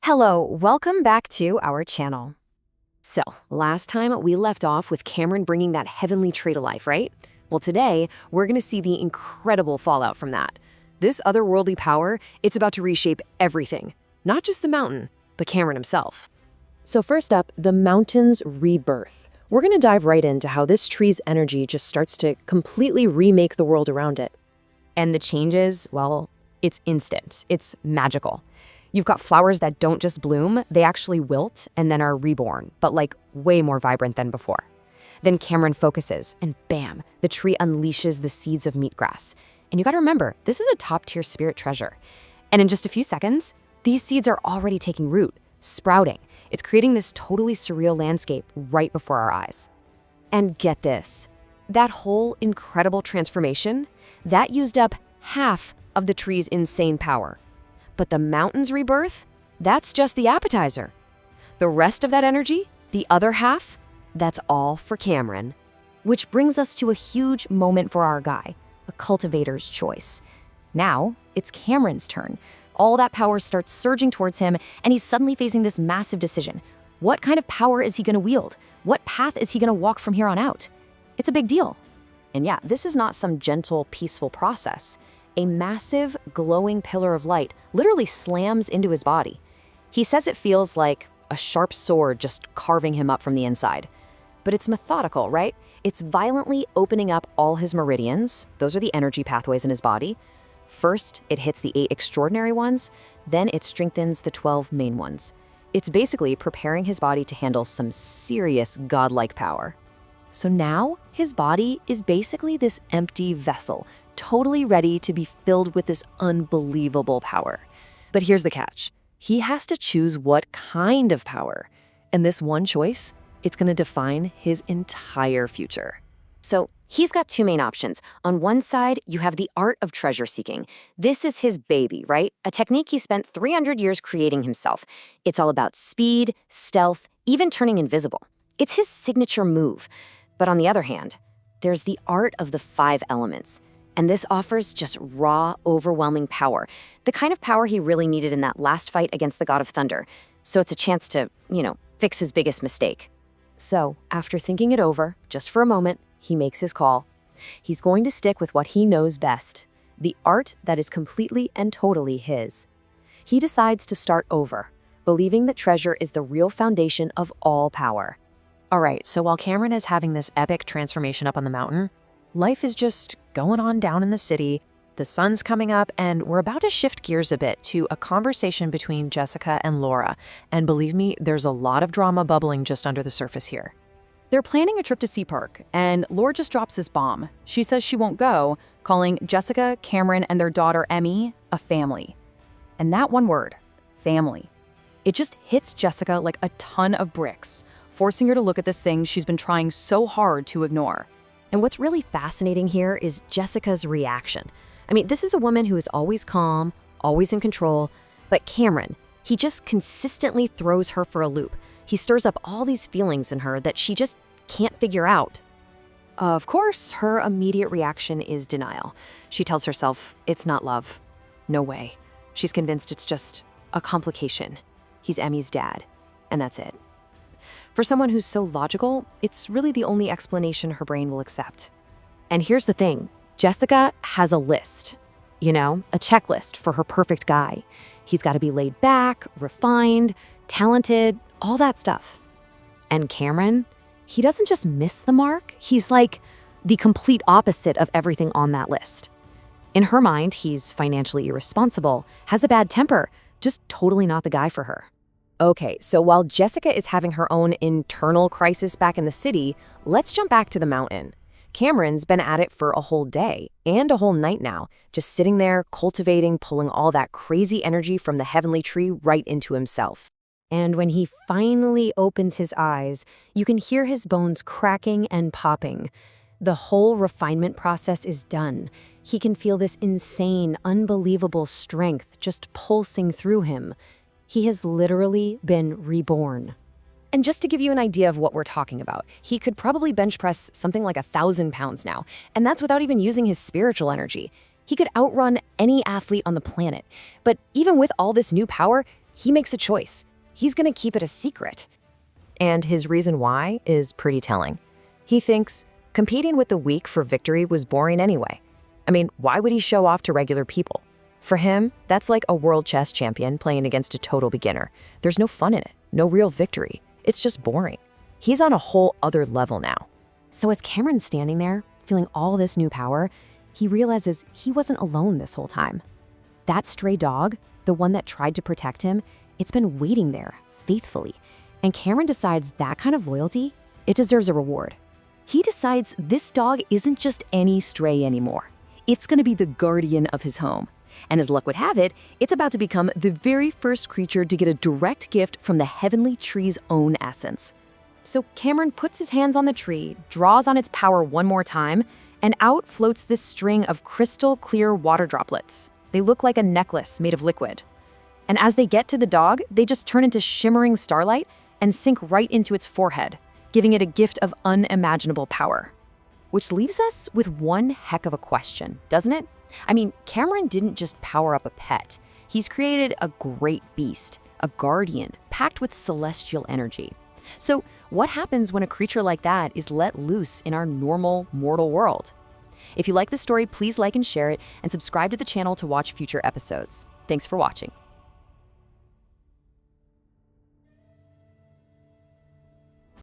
Hello, welcome back to our channel. So, last time we left off with Cameron bringing that heavenly tree to life, right? Well, today we're going to see the incredible fallout from that. This otherworldly power, it's about to reshape everything, not just the mountain, but Cameron himself. So first up, the mountain's rebirth. We're going to dive right into how this tree's energy just starts to completely remake the world around it. And the changes, well, it's instant. It's magical. You've got flowers that don't just bloom, they actually wilt and then are reborn, but like way more vibrant than before. Then Cameron focuses, and bam, the tree unleashes the seeds of meatgrass. And you gotta remember, this is a top-tier spirit treasure. And in just a few seconds, these seeds are already taking root, sprouting. It's creating this totally surreal landscape right before our eyes. And get this, that whole incredible transformation, that used up half of the tree's insane power. But the mountain's rebirth, that's just the appetizer. The rest of that energy, the other half, that's all for Cameron. Which brings us to a huge moment for our guy, a cultivator's choice. Now, it's Cameron's turn. All that power starts surging towards him, and he's suddenly facing this massive decision. What kind of power is he gonna wield? What path is he gonna walk from here on out? It's a big deal. And yeah, this is not some gentle, peaceful process. A massive, glowing pillar of light literally slams into his body. He says it feels like a sharp sword just carving him up from the inside. But it's methodical, right? It's violently opening up all his meridians. Those are the energy pathways in his body. First, it hits the 8 extraordinary ones, then it strengthens the 12 main ones. It's basically preparing his body to handle some serious godlike power. So now, his body is basically this empty vessel, totally ready to be filled with this unbelievable power. But here's the catch. He has to choose what kind of power. And this one choice, it's going to define his entire future. So he's got 2 main options. On one side, you have the art of treasure seeking. This is his baby, right? A technique he spent 300 years creating himself. It's all about speed, stealth, even turning invisible. It's his signature move. But on the other hand, there's the art of the 5 elements. And this offers just raw, overwhelming power, the kind of power he really needed in that last fight against the God of Thunder. So it's a chance to, fix his biggest mistake. So, after thinking it over, just for a moment, he makes his call. He's going to stick with what he knows best, the art that is completely and totally his. He decides to start over, believing that treasure is the real foundation of all power. All right, so while Cameron is having this epic transformation up on the mountain, life is just going on down in the city, the sun's coming up, and we're about to shift gears a bit to a conversation between Jessica and Laura. And believe me, there's a lot of drama bubbling just under the surface here. They're planning a trip to Sea Park, and Laura just drops this bomb. She says she won't go, calling Jessica, Cameron, and their daughter Emmy a family. And that one word, family, it just hits Jessica like a ton of bricks, forcing her to look at this thing she's been trying so hard to ignore. And what's really fascinating here is Jessica's reaction. I mean, this is a woman who is always calm, always in control, but Cameron, he just consistently throws her for a loop. He stirs up all these feelings in her that she just can't figure out. Of course, her immediate reaction is denial. She tells herself, it's not love. No way. She's convinced it's just a complication. He's Emmy's dad, and that's it. For someone who's so logical, it's really the only explanation her brain will accept. And here's the thing, Jessica has a list, a checklist for her perfect guy. He's got to be laid back, refined, talented, all that stuff. And Cameron, he doesn't just miss the mark, he's like the complete opposite of everything on that list. In her mind, he's financially irresponsible, has a bad temper, just totally not the guy for her. Okay, so while Jessica is having her own internal crisis back in the city, let's jump back to the mountain. Cameron's been at it for a whole day and a whole night now, just sitting there, cultivating, pulling all that crazy energy from the heavenly tree right into himself. And when he finally opens his eyes, you can hear his bones cracking and popping. The whole refinement process is done. He can feel this insane, unbelievable strength just pulsing through him. He has literally been reborn. And just to give you an idea of what we're talking about, he could probably bench press something like 1,000 pounds now, and that's without even using his spiritual energy. He could outrun any athlete on the planet. But even with all this new power, he makes a choice. He's gonna keep it a secret. And his reason why is pretty telling. He thinks competing with the weak for victory was boring anyway. I mean, why would he show off to regular people? For him, that's like a world chess champion playing against a total beginner. There's no fun in it, no real victory. It's just boring. He's on a whole other level now. So as Cameron's standing there, feeling all this new power, he realizes he wasn't alone this whole time. That stray dog, the one that tried to protect him, it's been waiting there, faithfully. And Cameron decides that kind of loyalty, it deserves a reward. He decides this dog isn't just any stray anymore. It's gonna be the guardian of his home. And as luck would have it, it's about to become the very first creature to get a direct gift from the heavenly tree's own essence. So Cameron puts his hands on the tree, draws on its power one more time, and out floats this string of crystal clear water droplets. They look like a necklace made of liquid. And as they get to the dog, they just turn into shimmering starlight and sink right into its forehead, giving it a gift of unimaginable power. Which leaves us with one heck of a question, doesn't it? I mean, Cameron didn't just power up a pet. He's created a great beast, a guardian, packed with celestial energy. So what happens when a creature like that is let loose in our normal, mortal world? If you like this story, please like and share it, and subscribe to the channel to watch future episodes. Thanks for watching.